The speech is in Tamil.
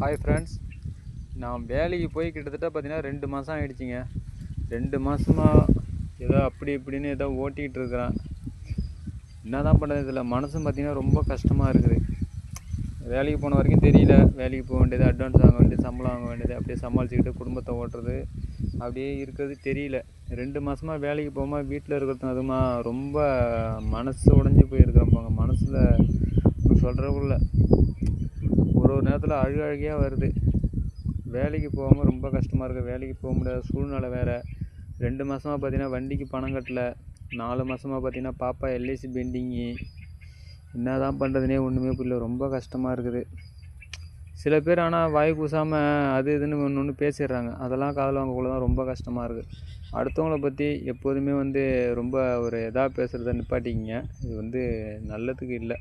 ஹாய் ஃப்ரெண்ட்ஸ், நான் வேலைக்கு போய் கிட்டத்தட்ட பார்த்தீங்கன்னா 2 மாதம் ஆகிடுச்சிங்க. 2 மாதமாக ஏதோ அப்படி இப்படின்னு ஏதோ ஓட்டிகிட்டு இருக்கிறேன். என்ன தான் பண்ணுறது, இதில் மனசும் பார்த்திங்கன்னா ரொம்ப கஷ்டமாக இருக்குது. வேலைக்கு போன வரைக்கும் தெரியல, வேலைக்கு போக வேண்டியது, அட்வான்ஸ் வாங்க வேண்டியது, சம்பளம் வாங்க வேண்டியது, அப்படியே சமாளிச்சுக்கிட்டு குடும்பத்தை ஓட்டுறது அப்படியே இருக்கிறது தெரியல. 2 மாதமாக வேலைக்கு போகாமல் வீட்டில் இருக்கிறது அதுமா ரொம்ப மனசு உடஞ்சி போயிருக்கிறேன். போங்க மனசில் சொல்கிறக்குள்ள ஒரு நேரத்தில் அழுகையாக வருது. வேலைக்கு போகாமல் ரொம்ப கஷ்டமாக இருக்குது. வேலைக்கு போக முடியாத சூழ்நிலை வேறு. 2 மாதமாக பார்த்தீங்கன்னா வண்டிக்கு பணம் கட்டலை. 4 மாதமாக பார்த்தீங்கன்னா பாப்பா எல்ஐசி பெண்டிங்கு. என்ன தான் பண்ணுறதுனே ஒன்றுமே புரியல. ரொம்ப கஷ்டமாக இருக்குது. சில பேர் ஆனால் வாய் கூசாமல் அது இதுன்னு ஒன்று பேசிடுறாங்க. அதெல்லாம் காதில் வாங்கக்குள்ள தான் ரொம்ப கஷ்டமாக இருக்குது. அடுத்தவங்கள பற்றி எப்போதுமே ரொம்ப ஒரு இதாக பேசுகிறத நிப்பாட்டிக்கிங்க. இது நல்லதுக்கு இல்லை.